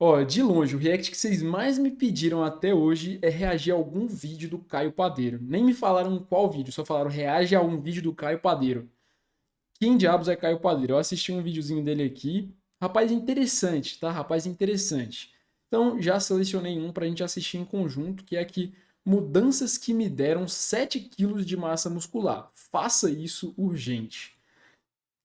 Ó, de longe, o react que vocês mais me pediram até hoje é reagir a algum vídeo do Caio Padeiro. Nem me falaram qual vídeo, só falaram reage a um vídeo do Caio Padeiro. Quem diabos é Caio Padeiro? Eu assisti um videozinho dele aqui. Rapaz interessante, tá? Rapaz interessante. Então, já selecionei um pra gente assistir em conjunto, que é aqui mudanças que me deram 7 quilos de massa muscular. Faça isso urgente.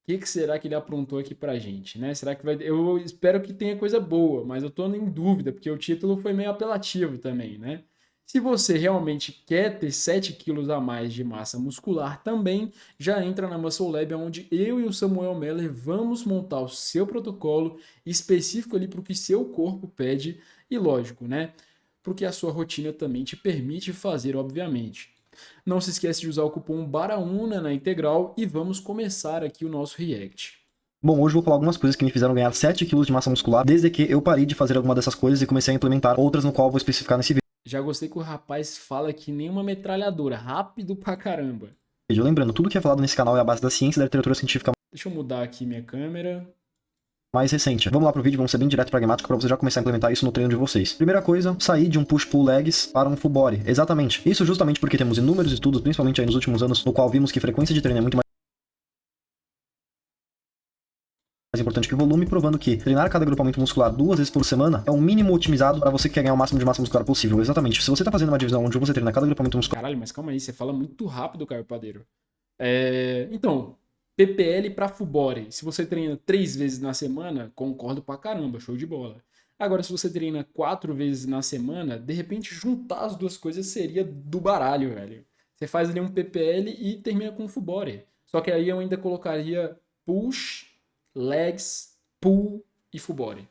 O que será que ele aprontou aqui pra gente, né? Será que vai. Eu espero que tenha coisa boa, mas eu tô em dúvida, porque o título foi meio apelativo também, né? Se você realmente quer ter 7 quilos a mais de massa muscular também, já entra na Muscle Lab, onde eu e o Samuel Meller vamos montar o seu protocolo específico ali para o que seu corpo pede e, lógico, né? Porque a sua rotina também te permite fazer, obviamente. Não se esquece de usar o cupom BARAUNA na integral e vamos começar aqui o nosso react. Bom, hoje eu vou falar algumas coisas que me fizeram ganhar 7 quilos de massa muscular desde que eu parei de fazer alguma dessas coisas e comecei a implementar outras no qual eu vou especificar nesse Já gostei que o rapaz fala que nem uma metralhadora, rápido pra caramba. vídeo. Lembrando, tudo que é falado nesse canal é a base da ciência e da literatura científica Deixa eu mudar aqui minha câmera. mais recente. Vamos lá pro vídeo, vamos ser bem direto e pragmático para você já começar a implementar isso no treino de vocês. Primeira coisa, sair de um push-pull legs para um full body. Exatamente. Isso justamente porque temos inúmeros estudos, principalmente aí nos últimos anos, no qual vimos que frequência de treino é muito mais importante que volume, provando que treinar cada agrupamento muscular 2 vezes por semana é o mínimo otimizado para você que quer ganhar o máximo de massa muscular possível. Exatamente. Se você tá fazendo uma divisão onde você treina cada agrupamento muscular Caralho, mas calma aí, você fala muito rápido, Caio Padeiro. Então, PPL para full body. Se você treina 3 vezes na semana, concordo pra caramba, show de bola. Agora, se você treina 4 vezes na semana, de repente juntar as duas coisas seria do baralho, velho. Você faz ali um PPL e termina com full body. Só que aí eu ainda colocaria push, legs, pull e full body.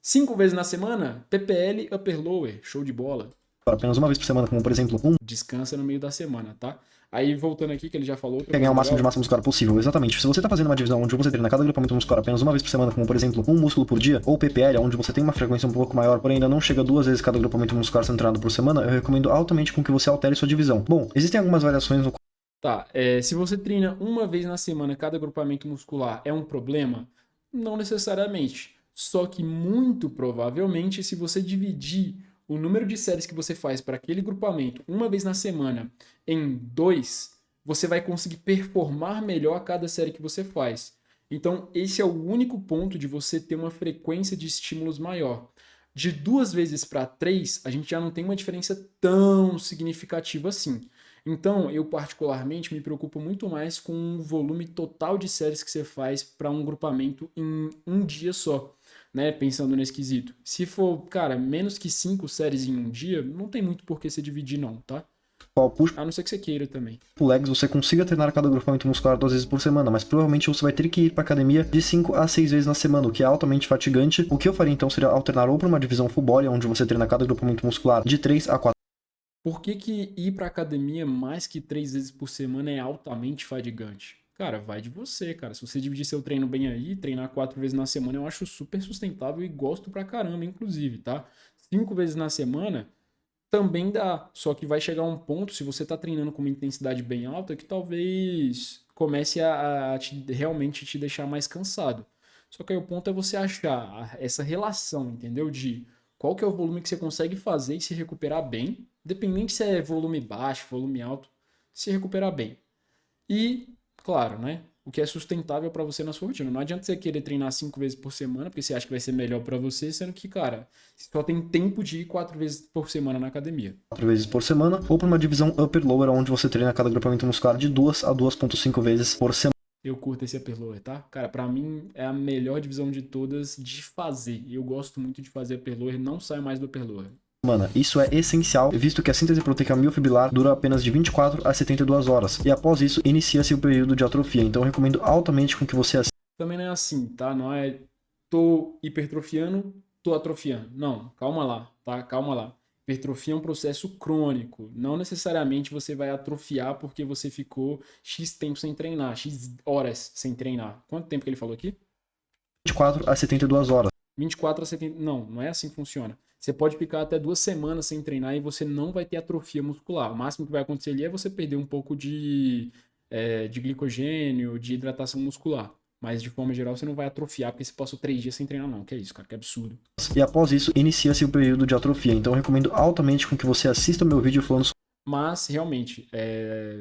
5 vezes na semana, PPL, upper lower, show de bola. apenas uma vez por semana, como por exemplo, Descansa no meio da semana, tá? Aí voltando aqui, que ele já falou, outra quer ganhar coisa o máximo de legal. massa muscular possível. Exatamente. Se você tá fazendo uma divisão onde você treina cada agrupamento muscular apenas uma vez por semana, como por exemplo, um músculo por dia, ou PPL, onde você tem uma frequência um pouco maior, porém ainda não chega 2 vezes cada agrupamento muscular sendo treinado por semana, eu recomendo altamente com que você altere sua divisão. Bom, existem algumas variações no Tá, se você treina uma vez na semana cada agrupamento muscular é um problema? Não necessariamente. Só que muito provavelmente, se você dividir o número de séries que você faz para aquele grupamento uma vez na semana em dois, você vai conseguir performar melhor a cada série que você faz. Então, esse é o único ponto de você ter uma frequência de estímulos maior. De 2 vezes para 3, a gente já não tem uma diferença tão significativa assim. Então, eu particularmente me preocupo muito mais com o volume total de séries que você faz para um grupamento em um dia só, né? Pensando nesse quesito. Se for, cara, menos que 5 séries em um dia, não tem muito por que você dividir, não, tá? qual push A não ser que você queira também. pull legs você consiga treinar cada agrupamento muscular 2 vezes por semana, mas provavelmente você vai ter que ir para academia de 5 a 6 vezes na semana, o que é altamente fatigante. O que eu faria então seria alternar ou para uma divisão full body, onde você treina cada agrupamento muscular de 3 a 4 Por que ir para academia mais que 3 vezes por semana é altamente fadigante? Cara, vai de você, cara. Se você dividir seu treino bem aí, treinar 4 vezes na semana, eu acho super sustentável e gosto pra caramba, inclusive, tá? 5 vezes na semana também dá. Só que vai chegar um ponto, se você tá treinando com uma intensidade bem alta, que talvez comece a realmente te deixar mais cansado. Só que aí o ponto é você achar essa relação, entendeu? De qual que é o volume que você consegue fazer e se recuperar bem, independente se é volume baixo, volume alto, se recuperar bem. E, claro, né? O que é sustentável para você na sua rotina. Não adianta você querer treinar 5 vezes por semana, porque você acha que vai ser melhor para você, sendo que, cara, você só tem tempo de ir 4 vezes por semana na academia. vezes por semana, ou para uma divisão upper lower, onde você treina cada agrupamento muscular de 2 a 2,5 vezes por semana. Eu curto esse upper lower, tá? Cara, pra mim é a melhor divisão de todas de fazer. Eu gosto muito de fazer upper lower, não saio mais do upper lower. Isso é essencial, visto que a síntese proteica miofibrilar dura apenas de 24 a 72 horas, e após isso inicia-se o período de atrofia, então eu recomendo altamente com que você Também não é assim, tá? Não é tô hipertrofiando, tô atrofiando. Não, calma lá, tá? Calma lá. Hipertrofia é um processo crônico. Não necessariamente você vai atrofiar porque você ficou X tempo sem treinar, X horas sem treinar. Quanto tempo que ele falou aqui? 24 a 72 horas. 24 a 70. Não, não é assim que funciona. Você pode ficar até 2 semanas sem treinar e você não vai ter atrofia muscular. O máximo que vai acontecer ali é você perder um pouco de glicogênio, de hidratação muscular. Mas de forma geral você não vai atrofiar porque você passou 3 dias sem treinar não. Que é isso, cara, que absurdo. E após isso, inicia-se o período de atrofia. Então eu recomendo altamente com que você assista o meu vídeo falando Mas, realmente,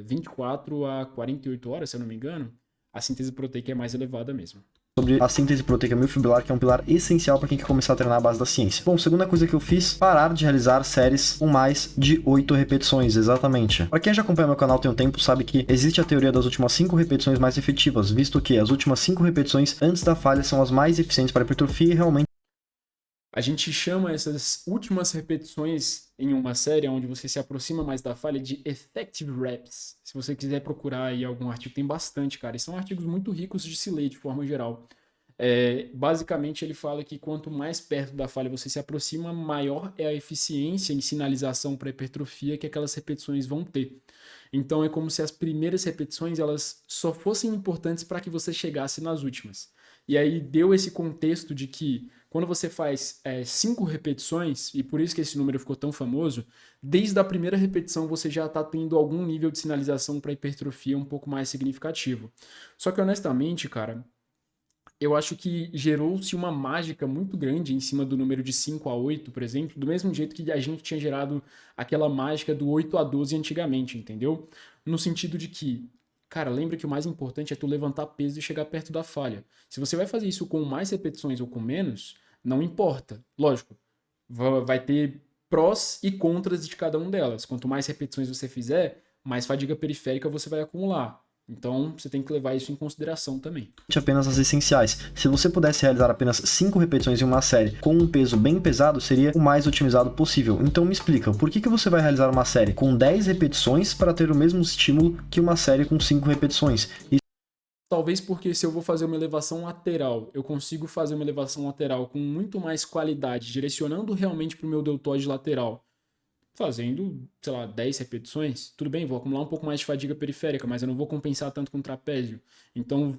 24 a 48 horas, se eu não me engano, a síntese proteica é mais elevada mesmo. sobre a síntese proteica miofibrilar, que é um pilar essencial para quem quer começar a treinar a base da ciência. Bom, segunda coisa que eu fiz, parar de realizar séries com mais de 8 repetições, exatamente. Para quem já acompanha meu canal tem um tempo, sabe que existe a teoria das últimas 5 repetições mais efetivas, visto que as últimas 5 repetições antes da falha são as mais eficientes para hipertrofia e realmente A gente chama essas últimas repetições em uma série onde você se aproxima mais da falha de effective reps. Se você quiser procurar aí algum artigo, tem bastante, cara. E são artigos muito ricos de se ler de forma geral. Basicamente, ele fala que quanto mais perto da falha você se aproxima, maior é a eficiência em sinalização para hipertrofia que aquelas repetições vão ter. Então, é como se as primeiras repetições elas só fossem importantes para que você chegasse nas últimas. E aí deu esse contexto de que quando você faz 5 repetições, e por isso que esse número ficou tão famoso, desde a primeira repetição você já está tendo algum nível de sinalização para hipertrofia um pouco mais significativo. Só que honestamente, cara, eu acho que gerou-se uma mágica muito grande em cima do número de 5 a 8, por exemplo, do mesmo jeito que a gente tinha gerado aquela mágica do 8 a 12 antigamente, entendeu? No sentido de que, cara, lembra que o mais importante é tu levantar peso e chegar perto da falha. Se você vai fazer isso com mais repetições ou com menos, não importa. Lógico, vai ter prós e contras de cada uma delas. Quanto mais repetições você fizer, mais fadiga periférica você vai acumular. Então, você tem que levar isso em consideração também. apenas as essenciais. Se você pudesse realizar apenas 5 repetições em uma série com um peso bem pesado, seria o mais otimizado possível. Então me explica, por que você vai realizar uma série com 10 repetições para ter o mesmo estímulo que uma série com 5 repetições? Talvez porque se eu vou fazer uma elevação lateral, eu consigo fazer uma elevação lateral com muito mais qualidade, direcionando realmente para o meu deltoide lateral, fazendo, sei lá, 10 repetições, tudo bem, vou acumular um pouco mais de fadiga periférica, mas eu não vou compensar tanto com o trapézio. Então,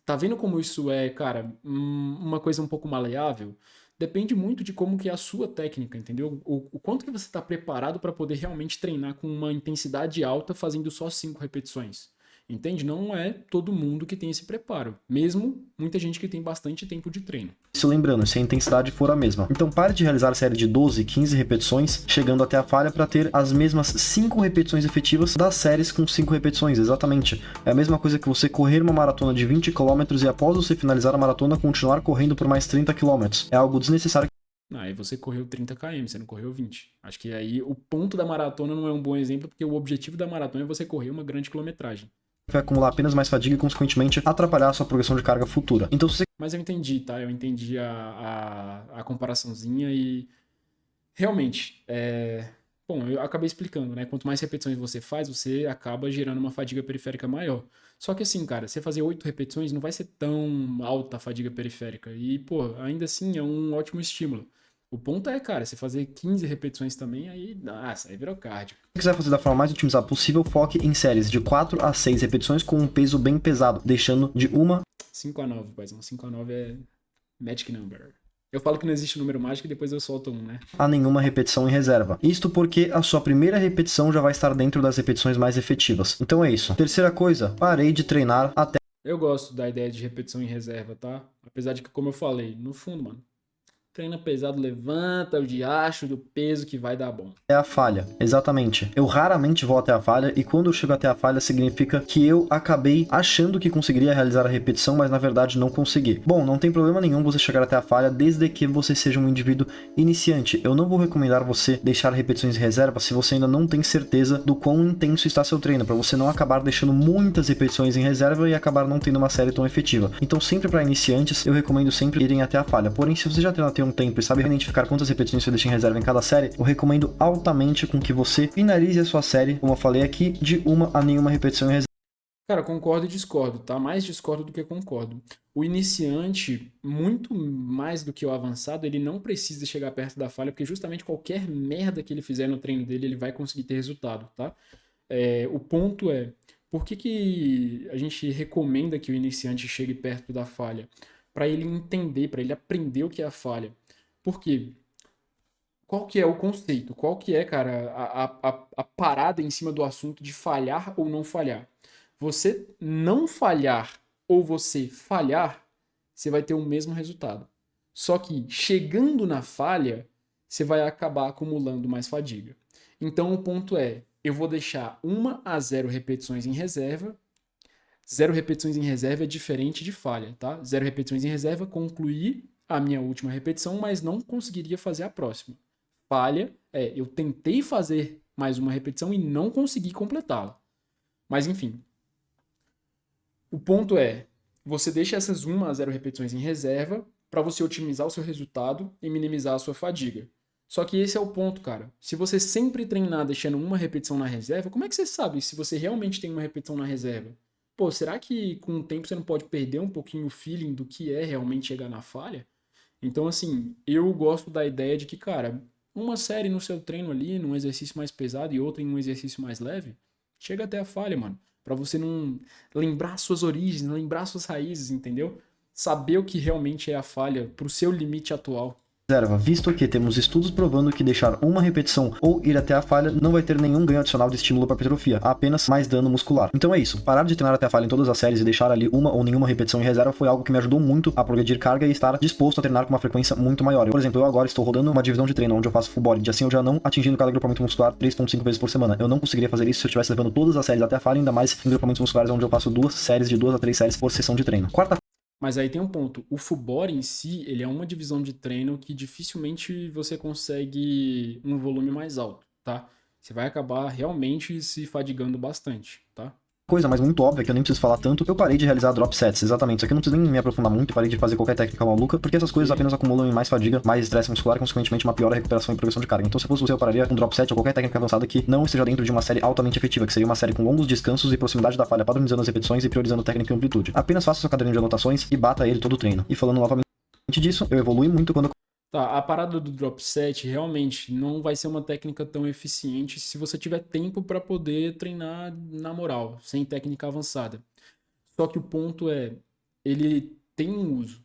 tá vendo como isso é, cara, uma coisa um pouco maleável? Depende muito de como que é a sua técnica, entendeu? O quanto que você está preparado para poder realmente treinar com uma intensidade alta fazendo só 5 repetições. Entende? Não é todo mundo que tem esse preparo. Mesmo muita gente que tem bastante tempo de treino. Isso lembrando, se a intensidade for a mesma. Então pare de realizar a série de 12, 15 repetições, chegando até a falha para ter as mesmas 5 repetições efetivas das séries com 5 repetições, exatamente. É a mesma coisa que você correr uma maratona de 20 km e após você finalizar a maratona continuar correndo por mais 30 km. É algo desnecessário. Aí você correu 30 km, você não correu 20. Acho que aí o ponto da maratona não é um bom exemplo, porque o objetivo da maratona é você correr uma grande quilometragem. Vai acumular apenas mais fadiga e, consequentemente, atrapalhar a sua progressão de carga futura. Então, se você Mas eu entendi, tá? Eu entendi a comparaçãozinha e realmente, bom, eu acabei explicando, né? Quanto mais repetições você faz, você acaba gerando uma fadiga periférica maior. Só que assim, cara, você fazer 8 repetições não vai ser tão alta a fadiga periférica. E, pô, ainda assim é um ótimo estímulo. O ponto é, cara, você fazer 15 repetições também, aí, nossa, aí virou cardio. quiser fazer da forma mais otimizada possível, foque em séries de 4 a 6 repetições com um peso bem pesado, deixando de 1 5 a 9, paizão. 5 a 9 é magic number. Eu falo que não existe número mágico e depois eu solto um, né? a nenhuma repetição em reserva. Isto porque a sua primeira repetição já vai estar dentro das repetições mais efetivas. Então é isso. Terceira coisa, parei de treinar até Eu gosto da ideia de repetição em reserva, tá? Apesar de que, como eu falei, no fundo, mano, treina pesado, levanta o diacho do peso que vai dar bom. a falha. Exatamente. Eu raramente vou até a falha e quando eu chego até a falha significa que eu acabei achando que conseguiria realizar a repetição, mas na verdade não consegui. Bom, não tem problema nenhum você chegar até a falha desde que você seja um indivíduo iniciante. Eu não vou recomendar você deixar repetições em reserva se você ainda não tem certeza do quão intenso está seu treino, para você não acabar deixando muitas repetições em reserva e acabar não tendo uma série tão efetiva. Então sempre para iniciantes, eu recomendo sempre irem até a falha. Porém, se você já treina tem um tempo e sabe identificar quantas repetições você deixa em reserva em cada série, eu recomendo altamente com que você finalize a sua série, como eu falei aqui, de 1 a nenhuma repetição em reserva. Cara, concordo e discordo, tá? Mais discordo do que concordo. O iniciante, muito mais do que o avançado, ele não precisa chegar perto da falha, porque justamente qualquer merda que ele fizer no treino dele, ele vai conseguir ter resultado, tá? O ponto é, por que a gente recomenda que o iniciante chegue perto da falha? Para ele entender, para ele aprender o que é a falha. Por quê? Qual que é o conceito? Qual que é, cara, a parada em cima do assunto de falhar ou não falhar? Você não falhar ou você falhar, você vai ter o mesmo resultado. Só que chegando na falha, você vai acabar acumulando mais fadiga. Então o ponto é, eu vou deixar 1 a 0 repetições em reserva. 0 repetições em reserva é diferente de falha, tá? 0 repetições em reserva, concluí a minha última repetição, mas não conseguiria fazer a próxima. Falha é, eu tentei fazer mais uma repetição e não consegui completá-la. Mas enfim, o ponto é, você deixa essas 1 a 0 repetições em reserva para você otimizar o seu resultado e minimizar a sua fadiga. Só que esse é o ponto, cara. Se você sempre treinar deixando uma repetição na reserva, como é que você sabe se você realmente tem uma repetição na reserva? Pô, será que com o tempo você não pode perder um pouquinho o feeling do que é realmente chegar na falha? Então, assim, eu gosto da ideia de que, cara, uma série no seu treino ali, num exercício mais pesado e outra em um exercício mais leve, chega até a falha, mano. Pra você não lembrar suas origens, lembrar suas raízes, entendeu? Saber o que realmente é a falha pro seu limite atual. Reserva, visto que temos estudos provando que deixar uma repetição ou ir até a falha não vai ter nenhum ganho adicional de estímulo para hipertrofia, apenas mais dano muscular. Então é isso, parar de treinar até a falha em todas as séries e deixar ali uma ou nenhuma repetição em reserva foi algo que me ajudou muito a progredir carga e estar disposto a treinar com uma frequência muito maior. Por exemplo, eu agora estou rodando uma divisão de treino onde eu faço full body, assim eu já não atingindo cada agrupamento muscular 3,5 vezes por semana. Eu não conseguiria fazer isso se eu estivesse levando todas as séries até a falha, ainda mais em agrupamentos musculares onde eu faço 2 séries de 2 a 3 séries por sessão de treino. Quarta. Mas aí tem um ponto. O full body em si, ele é uma divisão de treino que dificilmente você consegue um volume mais alto, tá? Você vai acabar realmente se fadigando bastante, tá? Coisa, mas muito óbvia, que eu nem preciso falar tanto, eu parei de realizar drop sets, exatamente. Isso aqui eu não preciso nem me aprofundar muito, parei de fazer qualquer técnica maluca, porque essas coisas apenas acumulam em mais fadiga, mais estresse muscular e, consequentemente, uma pior recuperação e progressão de carga. Então, se fosse você, eu pararia com drop set ou qualquer técnica avançada que não esteja dentro de uma série altamente efetiva, que seria uma série com longos descansos e proximidade da falha, padronizando as repetições e priorizando técnica e amplitude. Apenas faça seu caderno de anotações e bata ele todo o treino. E falando novamente disso, eu evolui muito quando Tá, a parada do drop set realmente não vai ser uma técnica tão eficiente se você tiver tempo para poder treinar na moral, sem técnica avançada. Só que o ponto é, ele tem um uso,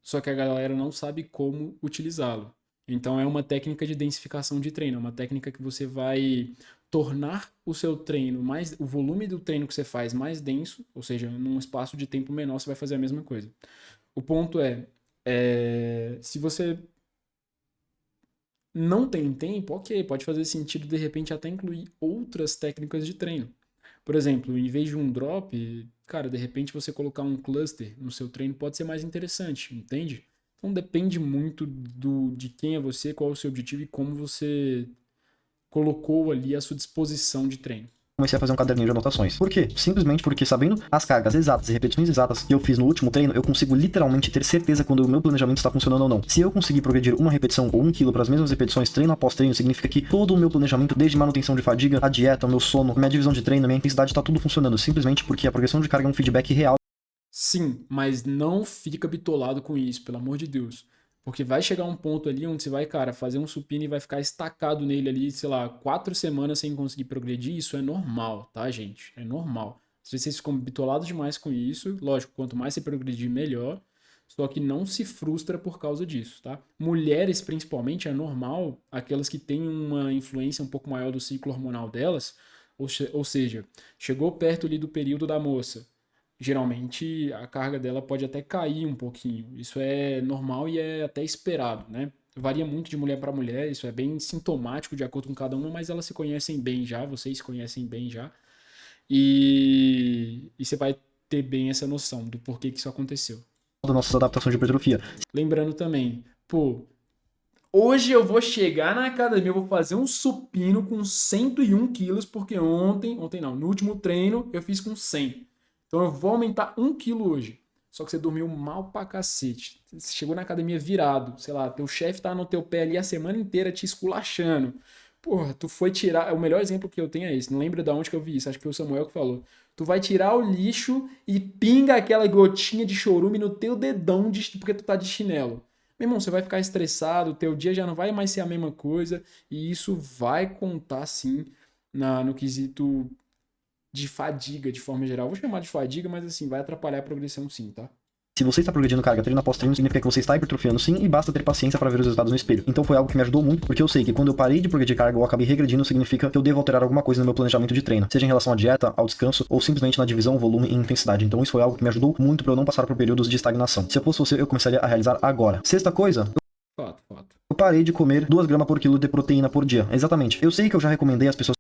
só que a galera não sabe como utilizá-lo. Então é uma técnica de densificação de treino, é uma técnica que você vai tornar o seu treino mais, o volume do treino que você faz mais denso, ou seja, num espaço de tempo menor você vai fazer a mesma coisa. O ponto se você não tem tempo, ok, pode fazer sentido de repente até incluir outras técnicas de treino. Por exemplo, em vez de um drop, cara, de repente você colocar um cluster no seu treino pode ser mais interessante, entende? Então depende muito de quem é você, qual é o seu objetivo e como você colocou ali a sua disposição de treino. comecei a fazer um caderninho de anotações. Por quê? Simplesmente porque, sabendo as cargas exatas e repetições exatas que eu fiz no último treino, eu consigo literalmente ter certeza quando o meu planejamento está funcionando ou não. Se eu conseguir progredir uma repetição ou 1 quilo para as mesmas repetições treino após treino, significa que todo o meu planejamento, desde manutenção de fadiga, a dieta, o meu sono, minha divisão de treino, minha intensidade, está tudo funcionando, simplesmente porque a progressão de carga é um feedback real. Sim, mas não fica bitolado com isso, pelo amor de Deus. Porque vai chegar um ponto ali onde você vai, cara, fazer um supino e vai ficar estacado nele ali, sei lá, 4 semanas sem conseguir progredir. Isso é normal, tá, gente? É normal. Se vocês ficam bitolados demais com isso, lógico, quanto mais você progredir, melhor. Só que não se frustra por causa disso, tá? Mulheres, principalmente, é normal, aquelas que têm uma influência um pouco maior do ciclo hormonal delas, ou seja, chegou perto ali do período da moça, geralmente a carga dela pode até cair um pouquinho. Isso é normal e é até esperado, né? Varia muito de mulher para mulher, isso é bem sintomático de acordo com cada uma, mas elas se conhecem bem já, vocês se conhecem bem já. E você vai ter bem essa noção do porquê que isso aconteceu. Das nossas adaptações de hipertrofia. Lembrando também, pô, hoje eu vou chegar na academia, eu vou fazer um supino com 101 quilos, porque ontem não, no último treino eu fiz com 100. Então eu vou aumentar 1 quilo hoje. Só que você dormiu mal pra cacete. Você chegou na academia virado, sei lá, teu chefe tá no teu pé ali a semana inteira te esculachando. Porra, tu foi tirar. O melhor exemplo que eu tenho é esse. Não lembro de onde que eu vi isso, acho que foi o Samuel que falou. Tu vai tirar o lixo e pinga aquela gotinha de chorume no teu dedão porque tu tá de chinelo. Meu irmão, você vai ficar estressado, o teu dia já não vai mais ser a mesma coisa, e isso vai contar sim no quesito de fadiga, de forma geral. Vou chamar de fadiga, mas assim, vai atrapalhar a progressão sim, tá? Se você está progredindo carga treino após treino, significa que você está hipertrofiando sim e basta ter paciência para ver os resultados no espelho. Então foi algo que me ajudou muito, porque eu sei que quando eu parei de progredir carga ou acabei regredindo, significa que eu devo alterar alguma coisa no meu planejamento de treino, seja em relação à dieta, ao descanso ou simplesmente na divisão, volume e intensidade. Então isso foi algo que me ajudou muito para eu não passar por períodos de estagnação. Se eu fosse você, eu começaria a realizar agora. Sexta coisa, Fato. eu parei de comer 2 gramas por quilo de proteína por dia. Exatamente. Eu sei que eu já recomendei às pessoas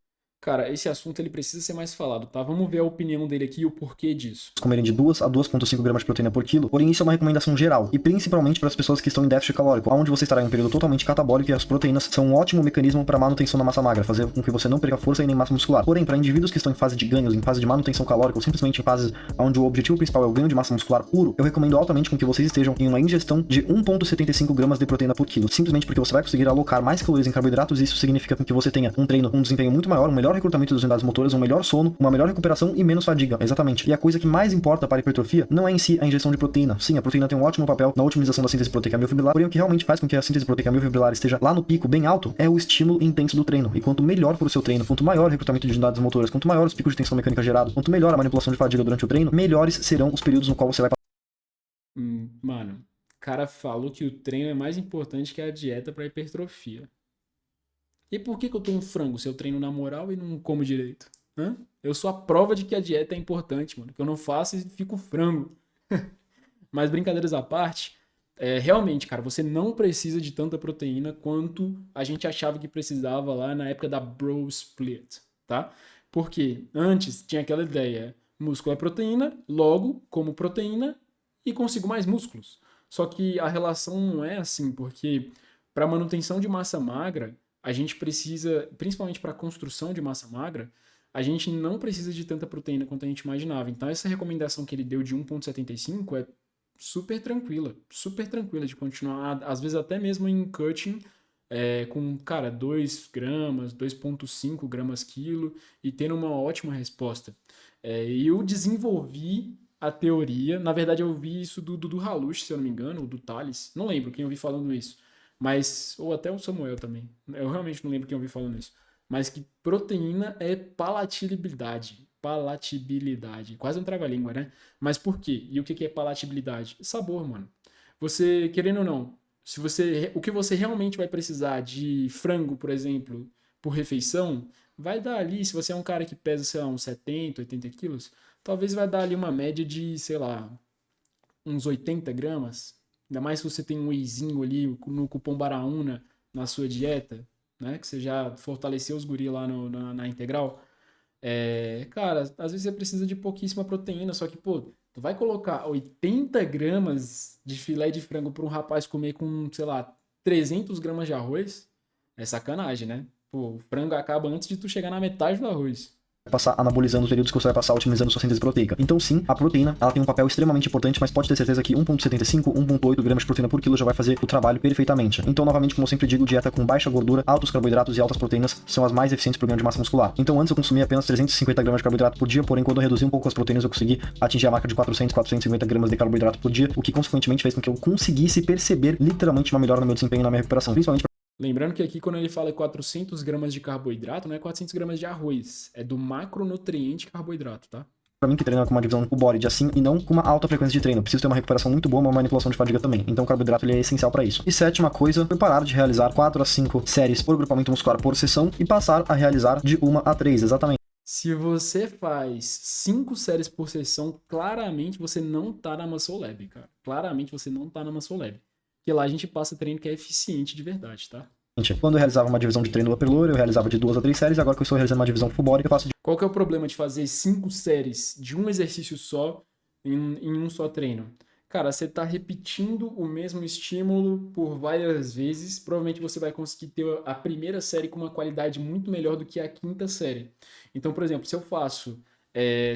Cara, esse assunto ele precisa ser mais falado, tá? Vamos ver a opinião dele aqui e o porquê disso. comerem de 2 a 2,5 gramas de proteína por quilo, porém isso é uma recomendação geral, e principalmente para as pessoas que estão em déficit calórico, onde você estará em um período totalmente catabólico e as proteínas são um ótimo mecanismo para manutenção da massa magra, fazer com que você não perca força e nem massa muscular. Porém, para indivíduos que estão em fase de ganhos, em fase de manutenção calórica ou simplesmente em fases onde o objetivo principal é o ganho de massa muscular puro, eu recomendo altamente com que vocês estejam em uma ingestão de 1,75 gramas de proteína por quilo, simplesmente porque você vai conseguir alocar mais calorias em carboidratos e isso significa que você tenha um treino, um desempenho muito maior, um melhor recrutamento das unidades motoras, um melhor sono, uma melhor recuperação e menos fadiga. Exatamente. E a coisa que mais importa para a hipertrofia não é em si a ingestão de proteína. Sim, a proteína tem um ótimo papel na otimização da síntese proteica miofibrilar, porém o que realmente faz com que a síntese proteica miofibrilar esteja lá no pico bem alto é o estímulo intenso do treino. E quanto melhor for o seu treino, quanto maior o recrutamento de unidades motoras, quanto maior os picos de tensão mecânica gerado, quanto melhor a manipulação de fadiga durante o treino, melhores serão os períodos no qual você vai Mano, o cara falou que o treino é mais importante que a dieta pra hipertrofia. E por que eu tô um frango se eu treino na moral e não como direito? Hã? Eu sou a prova de que a dieta é importante, mano. Que eu não faço e fico frango. Mas brincadeiras à parte, realmente, cara, você não precisa de tanta proteína quanto a gente achava que precisava lá na época da Bro Split, tá? Porque antes tinha aquela ideia, músculo é proteína, logo como proteína e consigo mais músculos. Só que a relação não é assim, porque para manutenção de massa magra, a gente precisa, principalmente para construção de massa magra, a gente não precisa de tanta proteína quanto a gente imaginava. Então essa recomendação que ele deu de 1,75 é super tranquila de continuar, às vezes até mesmo em cutting, com, cara, 2 gramas, 2,5 gramas quilo, e tendo uma ótima resposta. E eu desenvolvi a teoria, na verdade eu vi isso do Dudu Halush, se eu não me engano, ou do Thales, não lembro quem eu vi falando isso, mas, ou até o Samuel também, eu realmente não lembro quem eu vi falando isso, mas que proteína é palatabilidade, quase um trava-língua, né? Mas por quê? E o que é palatabilidade? Sabor, mano. Você, querendo ou não, se você, o que você realmente vai precisar de frango, por exemplo, por refeição, vai dar ali, se você é um cara que pesa, sei lá, uns 70, 80 quilos, talvez vai dar ali uma média de, sei lá, uns 80 gramas. Ainda mais se você tem um wheyzinho ali no cupom Baraúna na sua dieta, né? Que você já fortaleceu os guri lá na integral. Cara, às vezes você precisa de pouquíssima proteína, só que, pô, tu vai colocar 80 gramas de filé de frango para um rapaz comer com, sei lá, 300 gramas de arroz, é sacanagem, né? Pô, o frango acaba antes de tu chegar na metade do arroz. passar anabolizando os períodos que você vai passar otimizando sua síntese proteica. Então sim, a proteína, ela tem um papel extremamente importante, mas pode ter certeza que 1,75, 1,8 gramas de proteína por quilo já vai fazer o trabalho perfeitamente. Então, novamente, como eu sempre digo, dieta com baixa gordura, altos carboidratos e altas proteínas são as mais eficientes para o ganho de massa muscular. Então, antes eu consumia apenas 350 gramas de carboidrato por dia, porém, quando eu reduzi um pouco as proteínas, eu consegui atingir a marca de 400, 450 gramas de carboidrato por dia, o que consequentemente fez com que eu conseguisse perceber literalmente uma melhora no meu desempenho e na minha recuperação, principalmente. Lembrando que aqui quando ele fala 400 gramas de carboidrato, não é 400 gramas de arroz, é do macronutriente carboidrato, tá? Pra mim que treina com uma divisão full body assim e não com uma alta frequência de treino. Preciso ter uma recuperação muito boa, uma manipulação de fadiga também. Então o carboidrato ele é essencial para isso. E sétima coisa, foi parar de realizar 4 a 5 séries por grupamento muscular por sessão e passar a realizar de 1 a 3, exatamente. Se você faz 5 séries por sessão, claramente você não tá na Muscle Lab, cara. Claramente você não tá na Muscle Lab. Porque lá a gente passa treino que é eficiente de verdade, tá? Quando eu realizava uma divisão de treino do upper lower, eu realizava de 2 a 3 séries, agora que eu estou realizando uma divisão full body, eu faço de... Qual que é o problema de fazer 5 séries de um exercício só em um só treino? Cara, você tá repetindo o mesmo estímulo por várias vezes, provavelmente você vai conseguir ter a primeira série com uma qualidade muito melhor do que a quinta série. Então, por exemplo, se eu faço,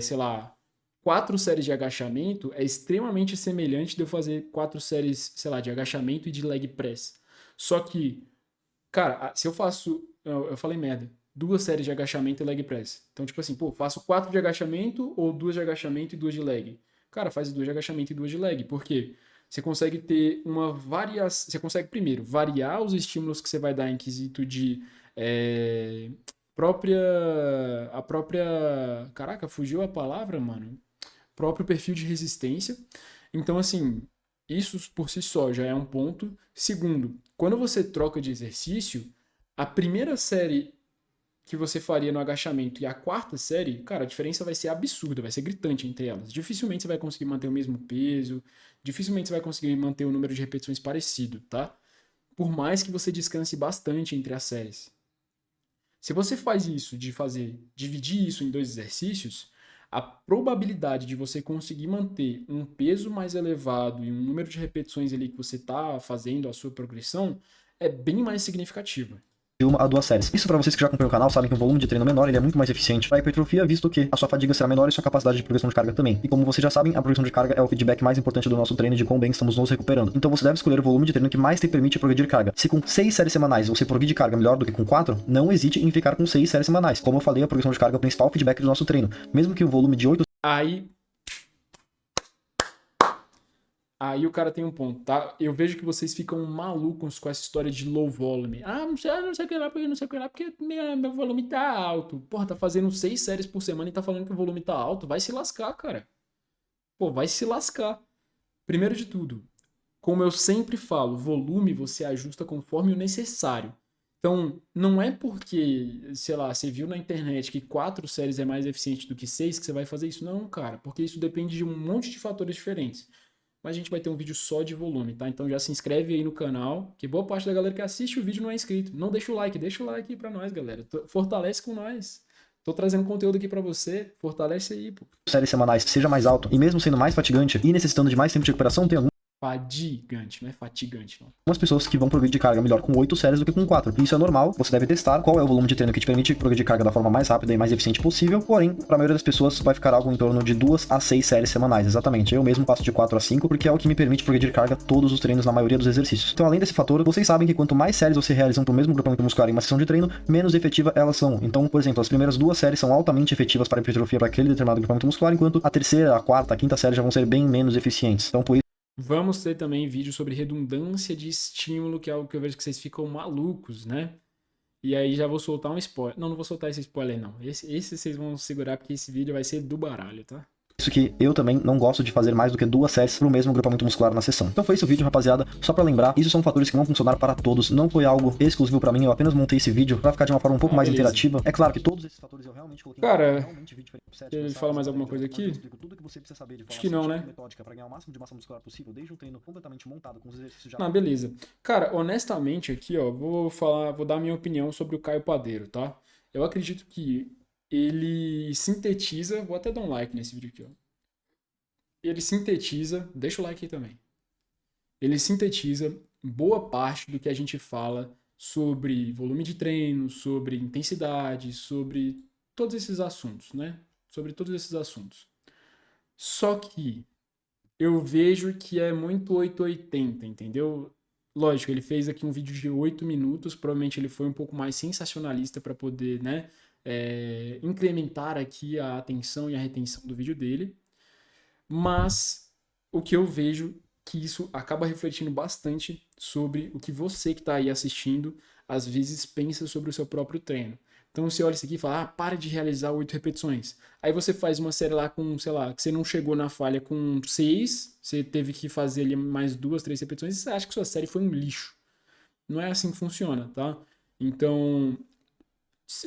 sei lá, 4 séries de agachamento, é extremamente semelhante de eu fazer 4 séries, sei lá, de agachamento e de leg press. Só que, cara, se eu faço, eu falei merda, 2 séries de agachamento e leg press. Então, tipo assim, pô, faço 4 de agachamento ou 2 de agachamento e 2 de leg. Cara, faz 2 de agachamento e 2 de leg. Por quê? Você consegue ter uma variação. Você consegue, primeiro, variar os estímulos que você vai dar em quesito de. A própria. Caraca, fugiu a palavra, mano. Próprio perfil de resistência. Então, assim, isso por si só já é um ponto. Segundo, quando você troca de exercício, a primeira série que você faria no agachamento e a quarta série, cara, a diferença vai ser absurda, vai ser gritante entre elas. Dificilmente você vai conseguir manter o mesmo peso, dificilmente você vai conseguir manter o número de repetições parecido, tá? Por mais que você descanse bastante entre as séries. Se você faz isso, dividir isso em dois exercícios, a probabilidade de você conseguir manter um peso mais elevado e um número de repetições ali que você está fazendo a sua progressão é bem mais significativa. De 1 a 2 séries. Isso para vocês que já acompanham o canal sabem que um volume de treino menor ele é muito mais eficiente para hipertrofia, visto que a sua fadiga será menor e sua capacidade de progressão de carga também. E como vocês já sabem, a progressão de carga é o feedback mais importante do nosso treino de quão bem estamos nos recuperando. Então você deve escolher o volume de treino que mais te permite progredir carga. Se com 6 séries semanais você progride carga melhor do que com 4, não hesite em ficar com 6 séries semanais. Como eu falei, a progressão de carga é o principal feedback do nosso treino. Mesmo que o volume de 8 Aí o cara tem um ponto, tá? Eu vejo que vocês ficam malucos com essa história de low volume. Ah, não sei o que lá, porque não sei o que lá, porque meu volume tá alto. Porra, tá fazendo 6 séries por semana e tá falando que o volume tá alto. Vai se lascar, cara. Pô, vai se lascar. Primeiro de tudo, como eu sempre falo, volume você ajusta conforme o necessário. Então, não é porque, sei lá, você viu na internet que 4 séries é mais eficiente do que 6 que você vai fazer isso. Não, cara, porque isso depende de um monte de fatores diferentes. Mas a gente vai ter um vídeo só de volume, tá? Então já se inscreve aí no canal, que boa parte da galera que assiste o vídeo não é inscrito. Não deixa o like aí pra nós, galera. Fortalece com nós. Tô trazendo conteúdo aqui pra você, fortalece aí, pô. séries semanais seja mais alto, e mesmo sendo mais fatigante e necessitando de mais tempo de recuperação, tem Fadigante, não é fatigante, não. algumas pessoas que vão progredir carga melhor com 8 séries do que com 4. Isso é normal, você deve testar qual é o volume de treino que te permite progredir carga da forma mais rápida e mais eficiente possível, porém, para a maioria das pessoas vai ficar algo em torno de 2 a 6 séries semanais, exatamente. Eu mesmo passo de 4 a 5 porque é o que me permite progredir carga todos os treinos na maioria dos exercícios. Então, além desse fator, vocês sabem que quanto mais séries você realizam para o mesmo grupamento muscular em uma sessão de treino, menos efetiva elas são. Então, por exemplo, as primeiras 2 séries são altamente efetivas para a hipertrofia para aquele determinado grupamento muscular, enquanto a terceira, a quarta, a quinta série já vão ser bem menos eficientes. Então, por isso Vamos ter também vídeo sobre redundância de estímulo, que é algo que eu vejo que vocês ficam malucos, né? E aí já vou soltar um spoiler. Não vou soltar esse spoiler, não. Esse vocês vão segurar, porque esse vídeo vai ser do baralho, tá? Isso que eu também não gosto de fazer mais do que 2 séries pro mesmo grupamento muscular na sessão. Então foi esse o vídeo, rapaziada. Só pra lembrar, isso são fatores que vão funcionar para todos. Não foi algo exclusivo pra mim, eu apenas montei esse vídeo pra ficar de uma forma um pouco mais beleza. interativa. É claro que todos esses fatores eu realmente coloquei Cara, realmente vi diferente pro set, ele fala mais alguma coisa aqui? Eu explico tudo que você precisa saber de forma Acho que não, né? metódica pra ganhar o máximo de massa muscular possível, desde um treino completamente montado com os exercícios já. Não, beleza. Cara, honestamente aqui, ó, vou dar minha opinião sobre o Caio Padeiro, tá? Eu acredito que ele sintetiza, vou até dar um like nesse vídeo aqui, ó. Ele sintetiza, deixa o like aí também. Ele sintetiza boa parte do que a gente fala sobre volume de treino, sobre intensidade, sobre todos esses assuntos, né? Sobre todos esses assuntos. Só que eu vejo que é muito 880, entendeu? Lógico, ele fez aqui um vídeo de 8 minutos, provavelmente ele foi um pouco mais sensacionalista para poder, né, incrementar aqui a atenção e a retenção do vídeo dele. Mas o que eu vejo que isso acaba refletindo bastante sobre o que você que está aí assistindo às vezes pensa sobre o seu próprio treino. Então você olha isso aqui e fala, para de realizar 8 repetições. Aí você faz uma série lá com, sei lá, que você não chegou na falha com 6, você teve que fazer ali mais 2, 3 repetições e você acha que sua série foi um lixo. Não é assim que funciona, tá? Então,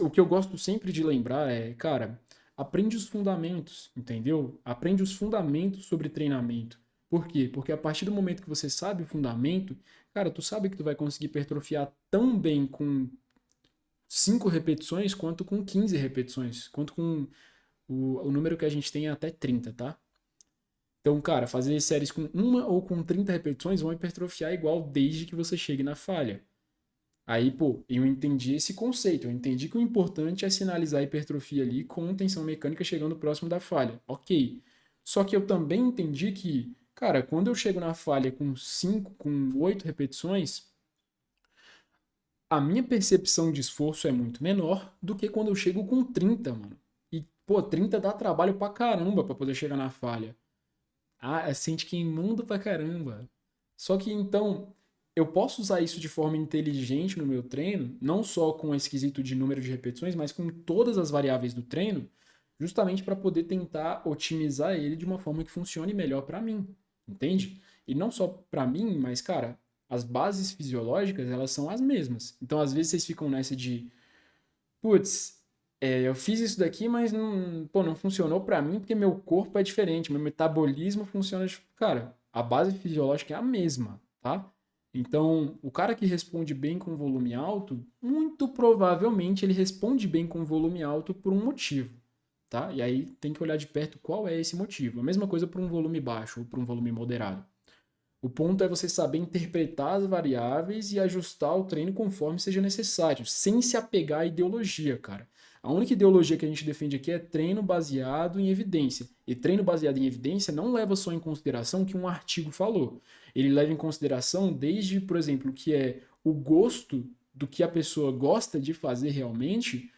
o que eu gosto sempre de lembrar é, cara, aprende os fundamentos, entendeu? Aprende os fundamentos sobre treinamento. Por quê? Porque a partir do momento que você sabe o fundamento, cara, tu sabe que tu vai conseguir hipertrofiar tão bem com 5 repetições quanto com 15 repetições, quanto com o número que a gente tem é até 30, tá? Então, cara, fazer séries com 1 ou com 30 repetições vão hipertrofiar igual desde que você chegue na falha. Aí, pô, eu entendi esse conceito, eu entendi que o importante é sinalizar a hipertrofia ali com tensão mecânica chegando próximo da falha. Ok. Só que eu também entendi que, cara, quando eu chego na falha com 5, com 8 repetições, a minha percepção de esforço é muito menor do que quando eu chego com 30, mano. E, pô, 30 dá trabalho pra caramba pra poder chegar na falha. Ah, sente queimando pra caramba. Só que então, eu posso usar isso de forma inteligente no meu treino, não só com esse quesito de número de repetições, mas com todas as variáveis do treino, justamente para poder tentar otimizar ele de uma forma que funcione melhor para mim, entende? E não só pra mim, mas, cara, as bases fisiológicas, elas são as mesmas. Então, às vezes, vocês ficam nessa de, putz, eu fiz isso daqui, mas não, pô, não funcionou pra mim porque meu corpo é diferente, meu metabolismo funciona. Cara, a base fisiológica é a mesma, tá? Então, o cara que responde bem com volume alto, muito provavelmente ele responde bem com volume alto por um motivo, tá? E aí tem que olhar de perto qual é esse motivo. A mesma coisa para um volume baixo ou para um volume moderado. O ponto é você saber interpretar as variáveis e ajustar o treino conforme seja necessário, sem se apegar à ideologia, cara. A única ideologia que a gente defende aqui é treino baseado em evidência. E treino baseado em evidência não leva só em consideração o que um artigo falou. Ele leva em consideração desde, por exemplo, o que é o gosto do que a pessoa gosta de fazer realmente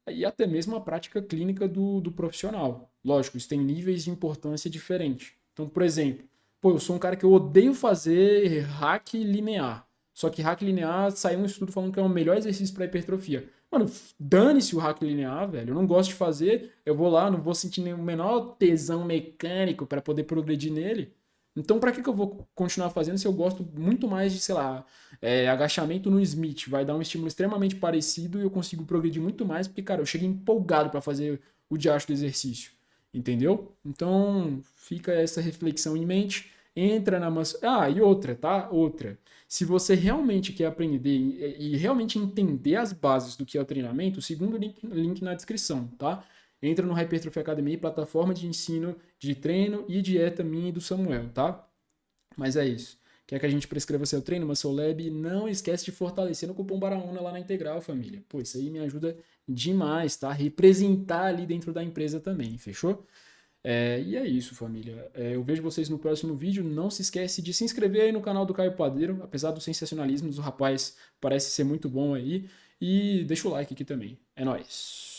e até mesmo a prática clínica do profissional. Lógico, isso tem níveis de importância diferentes. Então, por exemplo, pô, eu sou um cara que eu odeio fazer hack linear. Só que hack linear saiu um estudo falando que é o melhor exercício para hipertrofia. Mano, dane-se o hack linear, velho. Eu não gosto de fazer, eu vou lá, não vou sentir nenhum menor tesão mecânico para poder progredir nele. Então, para que eu vou continuar fazendo se eu gosto muito mais de, sei lá, agachamento no Smith? Vai dar um estímulo extremamente parecido e eu consigo progredir muito mais, porque, cara, eu chego empolgado para fazer o diacho do exercício. Entendeu? Então, fica essa reflexão em mente. Entra na e outra, tá? Outra. Se você realmente quer aprender e realmente entender as bases do que é o treinamento, o segundo link na descrição, tá? Entra no Hypertrophy Academy, plataforma de ensino de treino e dieta minha e do Samuel, tá? Mas é isso. Quer que a gente prescreva seu treino, Muscle Lab? Não esquece de fortalecer no cupom Baraúna lá na Integral, família. Pô, isso aí me ajuda demais, tá? Representar ali dentro da empresa também, fechou? E é isso, família. Eu vejo vocês no próximo vídeo. Não se esquece de se inscrever aí no canal do Caio Padeiro. Apesar do sensacionalismo, o rapaz parece ser muito bom aí. E deixa o like aqui também. É nóis!